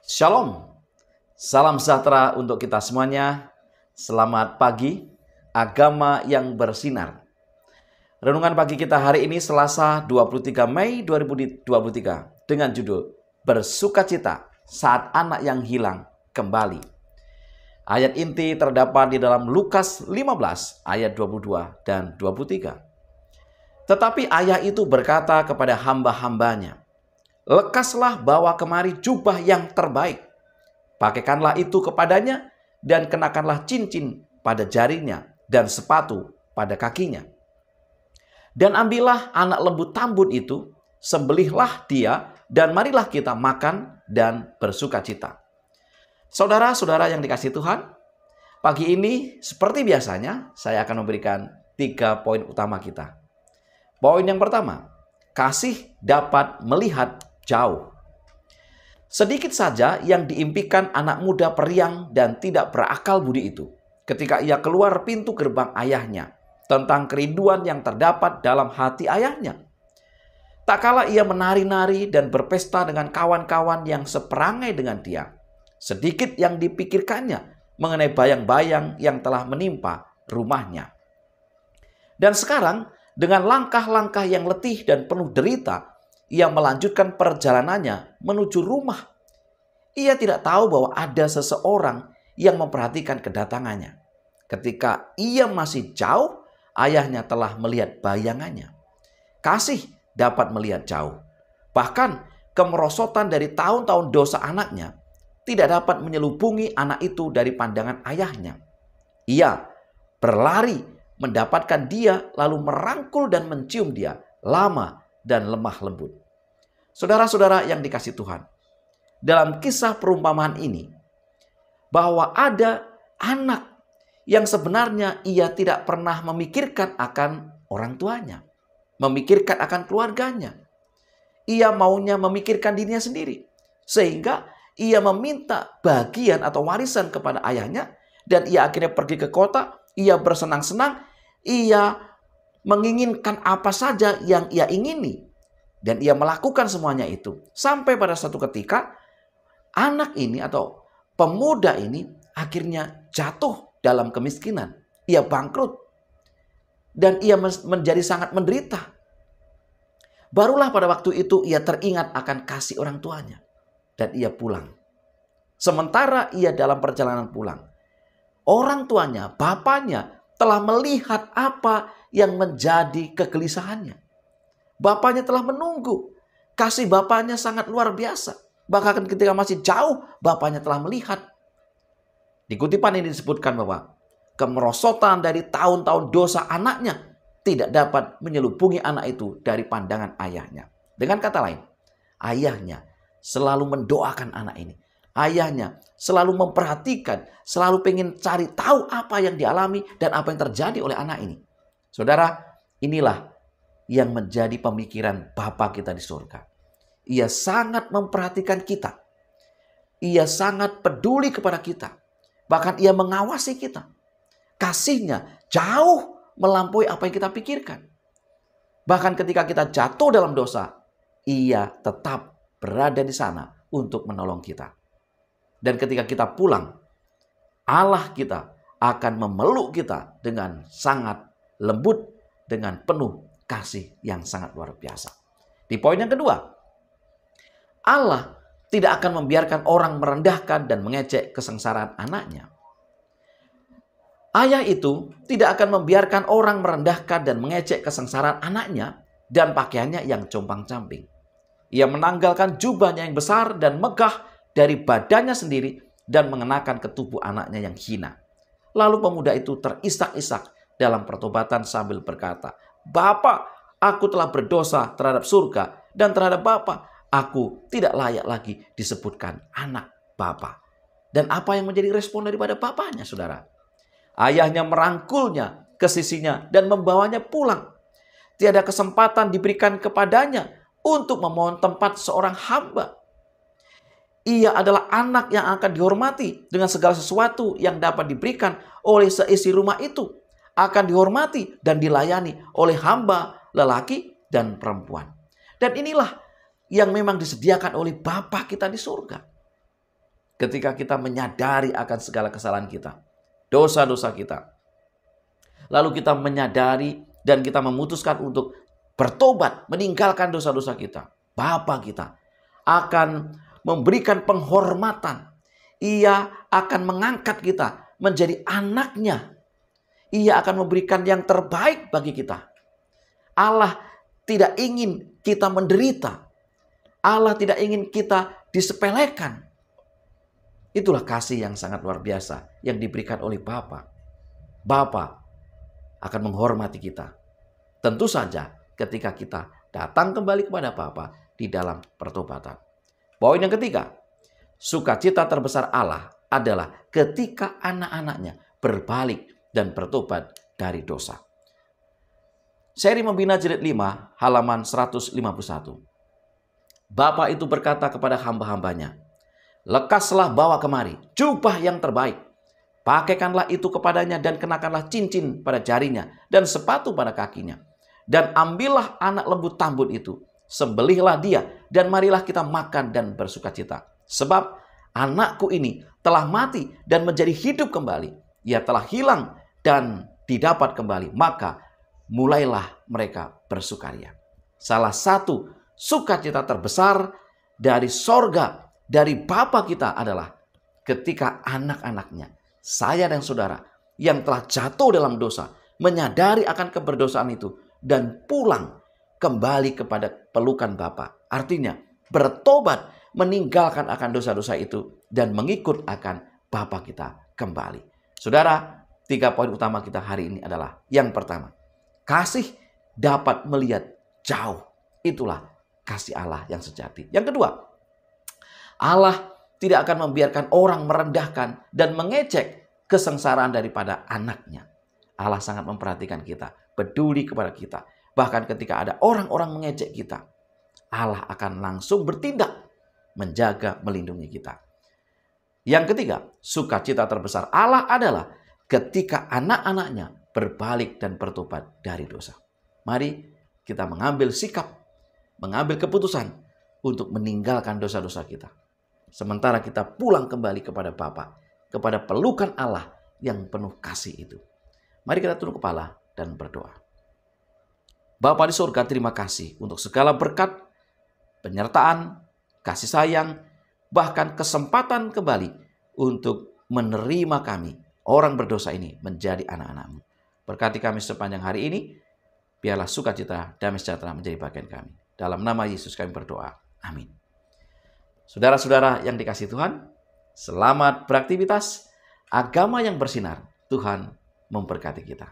Shalom, salam sejahtera untuk kita semuanya. Selamat pagi, agama yang bersinar. Renungan pagi kita hari ini Selasa 23 Mei 2023 dengan judul Bersukacita saat anak yang hilang kembali. Ayat inti terdapat di dalam Lukas 15 ayat 22 dan 23. Tetapi ayah itu berkata kepada hamba-hambanya, "Lekaslah bawa kemari jubah yang terbaik. Pakaikanlah itu kepadanya dan kenakanlah cincin pada jarinya dan sepatu pada kakinya. Dan ambillah anak lembu tambun itu, sembelihlah dia dan marilah kita makan dan bersukacita." Saudara-saudara yang dikasihi Tuhan, pagi ini seperti biasanya saya akan memberikan 3 poin utama kita. Poin yang pertama, kasih dapat melihat jauh. Sedikit saja yang diimpikan anak muda periang dan tidak berakal budi itu ketika ia keluar pintu gerbang ayahnya tentang kerinduan yang terdapat dalam hati ayahnya. Tak kala ia menari-nari dan berpesta dengan kawan-kawan yang seperangai dengan dia, sedikit yang dipikirkannya mengenai bayang-bayang yang telah menimpa rumahnya. Dan sekarang dengan langkah-langkah yang letih dan penuh derita, ia melanjutkan perjalanannya menuju rumah. Ia tidak tahu bahwa ada seseorang yang memperhatikan kedatangannya. Ketika ia masih jauh, ayahnya telah melihat bayangannya. Kasih dapat melihat jauh. Bahkan kemerosotan dari tahun-tahun dosa anaknya tidak dapat menyelubungi anak itu dari pandangan ayahnya. Ia berlari mendapatkan dia lalu merangkul dan mencium dia lama dan lemah lembut. Saudara-saudara yang dikasihi Tuhan, dalam kisah perumpamaan ini, bahwa ada anak yang sebenarnya ia tidak pernah memikirkan akan orang tuanya, memikirkan akan keluarganya. Ia maunya memikirkan dirinya sendiri, sehingga ia meminta bagian atau warisan kepada ayahnya, dan ia akhirnya pergi ke kota, ia bersenang-senang, ia menginginkan apa saja yang ia ingini. Dan ia melakukan semuanya itu. Sampai pada suatu ketika, anak ini atau pemuda ini akhirnya jatuh dalam kemiskinan. Ia bangkrut. Dan ia menjadi sangat menderita. Barulah pada waktu itu ia teringat akan kasih orang tuanya. Dan ia pulang. Sementara ia dalam perjalanan pulang, orang tuanya, bapaknya telah melihat apa yang menjadi kegelisahannya. Bapaknya telah menunggu. Kasih bapaknya sangat luar biasa. Bahkan ketika masih jauh, bapaknya telah melihat. Di kutipan ini disebutkan bahwa kemerosotan dari tahun-tahun dosa anaknya tidak dapat menyelubungi anak itu dari pandangan ayahnya. Dengan kata lain, ayahnya selalu mendoakan anak ini. Ayahnya selalu memperhatikan, selalu pengen cari tahu apa yang dialami dan apa yang terjadi oleh anak ini. Saudara, inilah yang menjadi pemikiran Bapa kita di surga. Ia sangat memperhatikan kita. Ia sangat peduli kepada kita. Bahkan ia mengawasi kita. Kasihnya jauh melampaui apa yang kita pikirkan. Bahkan ketika kita jatuh dalam dosa, ia tetap berada di sana untuk menolong kita. Dan ketika kita pulang, Allah kita akan memeluk kita dengan sangat lembut, dengan penuh kasih yang sangat luar biasa. Di poin yang kedua, Allah tidak akan membiarkan orang merendahkan dan mengejek kesengsaraan anaknya. Ayah itu tidak akan membiarkan orang merendahkan dan mengejek kesengsaraan anaknya dan pakaiannya yang compang-camping. Ia menanggalkan jubahnya yang besar dan megah dari badannya sendiri dan mengenakan ke tubuh anaknya yang hina. Lalu pemuda itu terisak-isak dalam pertobatan sambil berkata, "Bapa, aku telah berdosa terhadap surga dan terhadap Bapa. Aku tidak layak lagi disebutkan anak Bapa." Dan apa yang menjadi respon daripada bapaknya, saudara? Ayahnya merangkulnya ke sisinya dan membawanya pulang. Tiada kesempatan diberikan kepadanya untuk memohon tempat seorang hamba. Ia adalah anak yang akan dihormati dengan segala sesuatu yang dapat diberikan oleh seisi rumah itu. Akan dihormati dan dilayani oleh hamba lelaki dan perempuan. Dan inilah yang memang disediakan oleh Bapa kita di surga. ketika kita menyadari akan segala kesalahan kita, dosa-dosa kita. Lalu kita menyadari dan kita memutuskan untuk bertobat, meninggalkan dosa-dosa kita. Bapa kita akan memberikan penghormatan. Ia akan mengangkat kita menjadi anaknya. Ia akan memberikan yang terbaik bagi kita. Allah tidak ingin kita menderita. Allah tidak ingin kita disepelekan. Itulah kasih yang sangat luar biasa yang diberikan oleh Bapa. Bapa akan menghormati kita. Tentu saja ketika kita datang kembali kepada Bapa di dalam pertobatan. Poin yang ketiga, sukacita terbesar Allah adalah ketika anak-anaknya berbalik dan bertobat dari dosa. Seri Membina Jilid 5 halaman 151. Bapa itu berkata kepada hamba-hambanya, lekaslah bawa kemari jubah yang terbaik. Pakaikanlah itu kepadanya dan kenakanlah cincin pada jarinya dan sepatu pada kakinya. Dan ambillah anak lembu tambun itu, sembelihlah dia dan marilah kita makan dan bersukacita. Sebab anakku ini telah mati dan menjadi hidup kembali. Ia telah hilang dan didapat kembali. Maka mulailah mereka bersukaria. Salah satu sukacita terbesar dari sorga, dari Bapa kita adalah ketika anak-anaknya, saya dan saudara yang telah jatuh dalam dosa, menyadari akan keberdosaan itu dan pulang kembali kepada pelukan Bapa. Artinya bertobat, meninggalkan akan dosa-dosa itu dan mengikut akan Bapa kita kembali. Saudara, 3 poin utama kita hari ini adalah yang pertama, kasih dapat melihat jauh. Itulah kasih Allah yang sejati. Yang kedua, Allah tidak akan membiarkan orang merendahkan dan mengejek kesengsaraan daripada anaknya. Allah sangat memperhatikan kita, peduli kepada kita. Bahkan ketika ada orang-orang mengejek kita, Allah akan langsung bertindak, menjaga, melindungi kita. Yang ketiga, sukacita terbesar Allah adalah ketika anak-anaknya berbalik dan bertobat dari dosa. Mari kita mengambil sikap, mengambil keputusan untuk meninggalkan dosa-dosa kita. Sementara kita pulang kembali kepada Bapa, kepada pelukan Allah yang penuh kasih itu. Mari kita tunduk kepala dan berdoa. Bapa di surga, terima kasih untuk segala berkat, penyertaan, kasih sayang, bahkan kesempatan kembali untuk menerima kami, orang berdosa ini, menjadi anak-anak-Mu. Berkati kami sepanjang hari ini, biarlah sukacita, damai sejahtera menjadi bagian kami. Dalam nama Yesus kami berdoa. Amin. Saudara-saudara yang dikasihi Tuhan, selamat beraktivitas. Agama yang bersinar, Tuhan memberkati kita.